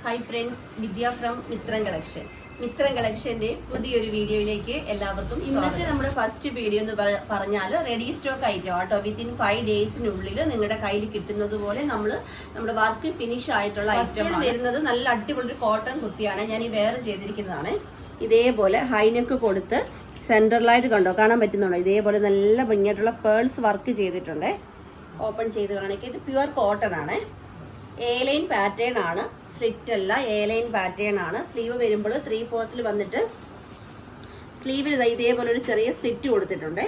Hi friends, Vidya from Mithram collection. Mithram കളക്ഷന്റെ പുതിയൊരു വീഡിയോയിലേക്ക് എല്ലാവർക്കും ഇന്നത്തെ നമ്മുടെ ഫസ്റ്റ് വീഡിയോ എന്ന് പറഞ്ഞാൽ റെഡി സ്റ്റോക്ക് ഐറ്റം ആട്ടോ. വിത്തിൻ 5 ഡേയ്സിനുള്ളിൽ നിങ്ങളുടെ കയ്യിൽ കിട്ടുന്നത് പോലെ നമ്മുടെ വർക്ക് ഫിനിഷ് ആയിട്ടുള്ള ഐറ്റം വരുന്നത്. നല്ല അടിപൊളി കോട്ടൺ കുർത്തിയാണ്. ഞാൻ ഈ വെയർ ചെയ്തിരിക്കുന്നതാണ്. ഇതേപോലെ ഹൈനെക്ക് കൊടുത്ത് സെൻട്രലായിട്ട് കണ്ടോ, കാണാൻ പറ്റുന്നുണ്ടോ? ഇതേപോലെ നല്ല ഭംഗിയായിട്ടുള്ള പേൾസ് വർക്ക് ചെയ്തിട്ടുണ്ട്. ഓപ്പൺ ചെയ്ത് കാണിക്കുക. ഇത് പ്യുവർ കോട്ടൺ ആണ്. എ ലൈൻ പാറ്റേൺ ആണ്, സ്ലിറ്റ് അല്ല, എ ലൈൻ പാറ്റേൺ ആണ്. സ്ലീവ് വരുമ്പോൾ 3/4 വന്നിട്ട് സ്ലീവിൽ ഇതേപോലെ ഒരു ചെറിയ സ്ലിറ്റ് കൊടുത്തിട്ടുണ്ട്.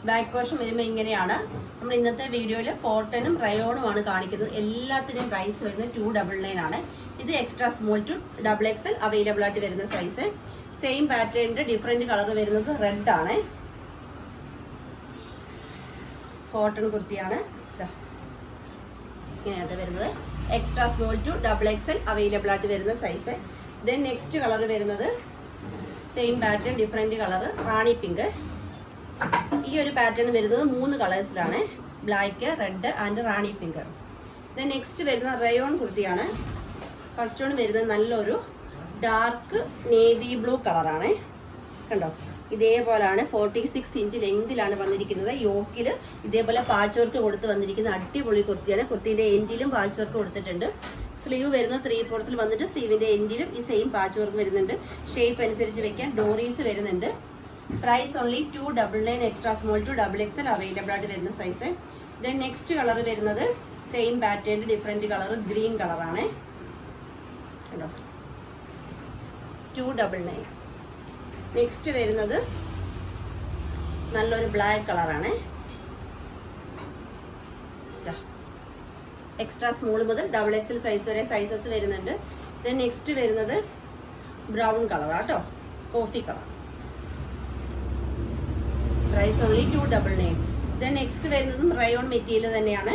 ബാക്ക് പോർഷൻ വരുമ്പോൾ ഇങ്ങനെയാണ്. നമ്മൾ ഇന്നത്തെ വീഡിയോയിൽ കോട്ടണും റയോണുമാണ് കാണിക്കുന്നത്. എല്ലാത്തിൻ്റെയും പ്രൈസ് വരുന്നത് 299 ആണ്. ഇത് extra small to XXL available ആയിട്ട് വരുന്ന സൈസ്. സെയിം പാറ്റേണിന്റെ ഡിഫറെന്റ് കളർ വരുന്നത് റെഡ് ആണ്. കോട്ടൺ കുർത്തിയാണ്. ഇങ്ങനെയാണ് വരുന്നത്. Extra small to XXL available ആയിട്ട് വരുന്ന സൈസ്. ദെൻ നെക്സ്റ്റ് കളർ വരുന്നത് same pattern different colour rani pink. ഈ ഒരു പാറ്റേൺ വരുന്നത് 3 കളേഴ്സിലാണ്, black, red and rani pink. Then next വരുന്ന റയോൺ കുർത്തിയാണ്. ഫസ്റ്റ് വൺ വരുന്നത് നല്ലൊരു ഡാർക്ക് നേവി ബ്ലൂ കളറാണ്. കണ്ടോ, ഇതേപോലാണ് 46 ഇഞ്ച് ലെങ്തിലാണ് വന്നിരിക്കുന്നത്. യോക്കിൽ ഇതേപോലെ പാച്ച് വർക്ക് കൊടുത്ത് വന്നിരിക്കുന്ന അടിപൊളി കുർത്തിയാണ്. കുർത്തിയുടെ എൻഡിലും പാച്ച് വർക്ക് കൊടുത്തിട്ടുണ്ട്. സ്ലീവ് വരുന്നത് 3/4 വന്നിട്ട് സ്ലീവിന്റെ എൻഡിലും ഈ സെയിം പാച്ച് വർക്ക് വരുന്നുണ്ട്. ഷേപ്പ് അനുസരിച്ച് വെക്കാൻ ഡോറീസ് വരുന്നുണ്ട്. Price only 299, extra small to XXL available ആയിട്ട് വരുന്ന സൈസ്. ദെൻ നെക്സ്റ്റ് കളർ വരുന്നത് same pattern different colour green കളറാണ്. കണ്ടോ, 299. നെക്സ്റ്റ് വരുന്നത് നല്ലൊരു ബ്ലാക്ക് കളറാണ്. എക്സ്ട്രാ സ്മോൾ മുതൽ XXL സൈസ് വരെ സൈസസ് വരുന്നുണ്ട്. ദെൻ നെക്സ്റ്റ് വരുന്നത് ബ്രൗൺ കളറാട്ടോ, coffee colour. Price only 299. Then next വരുന്നതും റയോൺ മെറ്റീരിയൽ തന്നെയാണ്.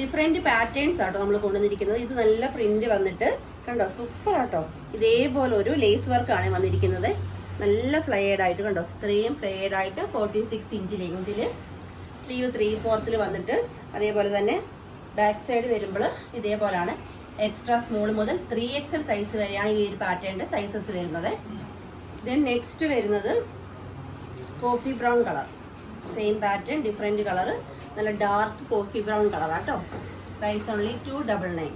ഡിഫറെന്റ് പാറ്റേൺസ് ആട്ടോ നമ്മൾ കൊണ്ടുവന്നിരിക്കുന്നത്. ഇത് നല്ല പ്രിന്റ് വന്നിട്ട് കണ്ടോ, സൂപ്പർ ആട്ടോ. ഇതേപോലെ ഒരു ലേസ് വർക്കാണ് വന്നിരിക്കുന്നത്. നല്ല ഫ്ലെയർഡ് ആയിട്ട് കണ്ടോ, ഇത്രയും ഫ്ലെയർഡ് ആയിട്ട് 46 ഇഞ്ച് ലെങ്തിൽ സ്ലീവ് 3/4 വന്നിട്ട് അതേപോലെ തന്നെ ബാക്ക് സൈഡ് വരുമ്പോൾ ഇതേപോലാണ്. എക്സ്ട്രാ സ്മോൾ മുതൽ 3XL സൈസ് വരെയാണ് ഈ ഒരു പാറ്റേണിന്റെ സൈസസ് വരുന്നത്. ദെൻ നെക്സ്റ്റ് വരുന്നത് coffee brown colour. Same pattern different colour, നല്ല ഡാർക്ക് കോഫി ബ്രൗൺ കളറാട്ടോ. Price only 299.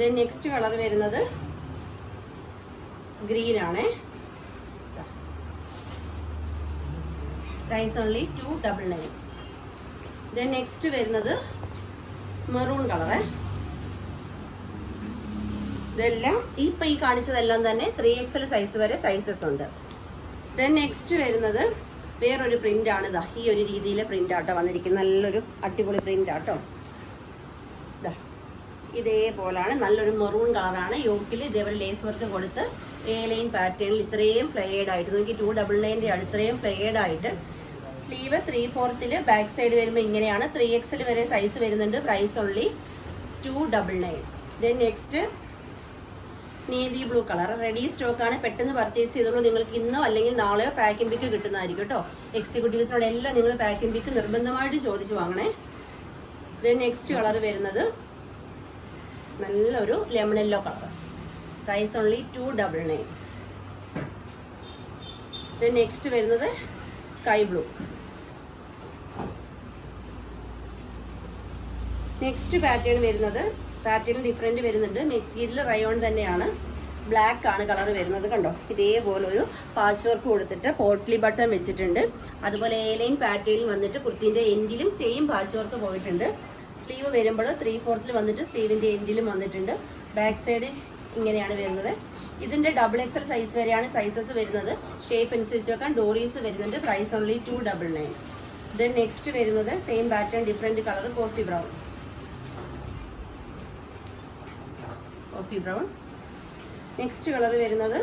Then next colour വരുന്നത് ഗ്രീൻ ആണ്. Price only 299. ദെൻ നെക്സ്റ്റ് വരുന്നത് മെറൂൺ കളറ്. ഇതെല്ലാം ഇപ്പൊ ഈ കാണിച്ചതെല്ലാം തന്നെ 3XL സൈസ് വരെ സൈസസ് ഉണ്ട്. ദെൻ നെക്സ്റ്റ് വരുന്നത് വേറൊരു പ്രിന്റ് ആണ്. ഇതാ ഈ ഒരു രീതിയിലെ പ്രിന്റ് ആട്ടോ വന്നിരിക്കുന്നത്. നല്ലൊരു അടിപൊളി പ്രിന്റ് ആട്ടോ. ഇതാ ഇതേപോലാണ്, നല്ലൊരു മെറൂൺ കളറാണ്. യോക്കിൽ ഇതേപോലെ ലേസ് വർക്ക് കൊടുത്ത് എ ലൈൻ പാറ്റേണിൽ ഇത്രയും ഫ്ലെയർഡ് ആയിട്ട് നോക്കി 299 ഇത്രയും ഫ്ലെയർഡ് ആയിട്ട്. സ്ലീവ് 3/4 ബാക്ക് സൈഡ് വരുമ്പോൾ ഇങ്ങനെയാണ്. 3XL വരെ സൈസ് വരുന്നുണ്ട്. Price only 299. Then next navy blue colour. Ready stock ആണ്, പെട്ടെന്ന് പർച്ചേസ് ചെയ്തോളൂ. നിങ്ങൾക്ക് ഇന്നോ അല്ലെങ്കിൽ നാളെയോ പാക്കിംഗ് പിക്ക് കിട്ടുന്നതായിരിക്കും കേട്ടോ. എക്സിക്യൂട്ടീവ്സിനോട് എല്ലാം നിങ്ങൾ പാക്കിംഗ് പിക്ക് നിർബന്ധമായിട്ട് ചോദിച്ചു വാങ്ങണേ. ദെൻ നെക്സ്റ്റ് കളർ വരുന്നത് നല്ലൊരു lemon yellow colour. Price only 299. Then next വരുന്നത് സ്കൈ ബ്ലൂ. നെക്സ്റ്റ് പാറ്റേൺ വരുന്നത് പാറ്റേൺ ഡിഫറെന്റ് വരുന്നുണ്ട്. മെറ്റീരിയൽ റയോൺ തന്നെയാണ്. ബ്ലാക്ക് ആണ് കളർ വരുന്നത്. കണ്ടോ, ഇതേപോലെ ഒരു പാച്ച് വർക്ക് കൊടുത്തിട്ട് പോട്ട്ലി ബട്ടൺ വെച്ചിട്ടുണ്ട്. അതുപോലെ എ ലൈൻ പാറ്റേണിൽ വന്നിട്ട് കുർത്തിന്റെ എൻഡിലും സെയിം പാച്ച് വർക്ക് പോയിട്ടുണ്ട്. സ്ലീവ് വരുമ്പോൾ 3/4 വന്നിട്ട് സ്ലീവിന്റെ എൻഡിലും വന്നിട്ടുണ്ട്. ബാക്ക് സൈഡ് ഇങ്ങനെയാണ് വരുന്നത്. ഇതിന്റെ XXL സൈസ് വരെയാണ് സൈസസ് വരുന്നത്. ഷേപ്പ് അനുസരിച്ച് വെക്കാൻ ഡോറീസ് വരുന്നുണ്ട്. Price only 299. ദെൻ നെക്സ്റ്റ് വരുന്നത് same pattern different colour coffee brown. Coffee brown. Next colour വരുന്നത്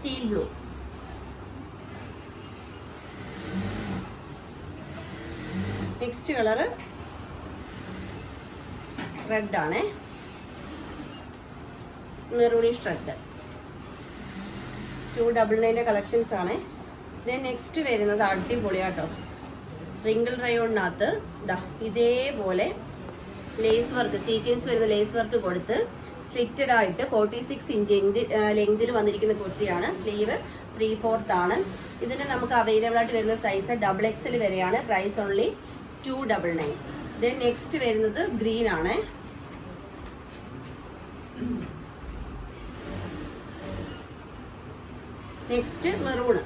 teal blue. Next colour red ആണ്, മെറൂണിഷ് റെഡ്. 299 കളക്ഷൻസ് ആണ്. ദെൻ നെക്സ്റ്റ് വരുന്നത് അടിപൊളിയാട്ടോ, റിങ്കിൾ റയോണിനകത്ത് ഇതേപോലെ ലേസ് വർക്ക്, സീക്വൻസ് വരുന്ന ലേസ് വർക്ക് കൊടുത്ത് സ്ലിറ്റഡ് ആയിട്ട് 46 ഇഞ്ച് ലെങ്തിൽ വന്നിരിക്കുന്ന കുർത്തിയാണ്. സ്ലീവ് 3/4 ആണ്. ഇതിന് നമുക്ക് അവൈലബിൾ ആയിട്ട് വരുന്ന സൈസ് XXL വരെയാണ്. Price only 299. ദെൻ നെക്സ്റ്റ് വരുന്നത് ഗ്രീൻ ആണ്. Next maroon.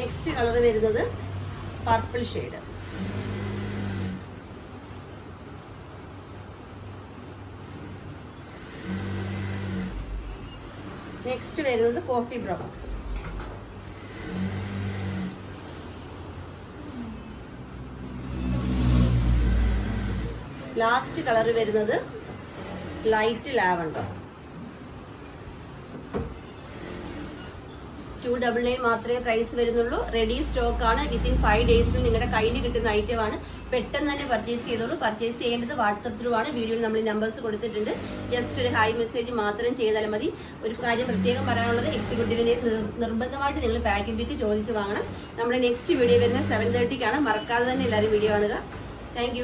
നെക്സ്റ്റ് കളർ വരുന്നത് പർപ്പിൾ ഷെയ്ഡ്. നെക്സ്റ്റ് വരുന്നത് കോഫി ബ്രൗൺ. ലാസ്റ്റ് കളർ വരുന്നത് ലൈറ്റ് ലാവൻഡർ. 299 മാത്രമേ പ്രൈസ് വരുന്നുള്ളൂ. റെഡി സ്റ്റോക്ക് ആണ്. വിത്തിൻ 5 ഡേയ്സിൽ നിങ്ങളുടെ കയ്യിൽ കിട്ടുന്ന ഐറ്റം ആണ്. പെട്ടെന്ന് തന്നെ പർച്ചേസ് ചെയ്തോളൂ. പർച്ചേസ് ചെയ്യേണ്ടത് വാട്സപ്പ് ത്രൂ ആണ്. വീഡിയോയിൽ നമ്മൾ നമ്പേഴ്സ് കൊടുത്തിട്ടുണ്ട്. ജസ്റ്റ് ഒരു ഹായ് മെസ്സേജ് മാത്രം ചെയ്താൽ മതി. ഒരു കാര്യം പ്രത്യേകം പറയാനുള്ളത്, എക്സിക്യൂട്ടീവിനെ നിർബന്ധമായിട്ട് നിങ്ങൾ പാക്കിംഗ് ബിക്ക് ചോദിച്ച് വാങ്ങണം. നമ്മുടെ നെക്സ്റ്റ് വീഡിയോ വരുന്നത് 7:30 മറക്കാതെ തന്നെ എല്ലാവരും വീഡിയോ കാണുക. താങ്ക്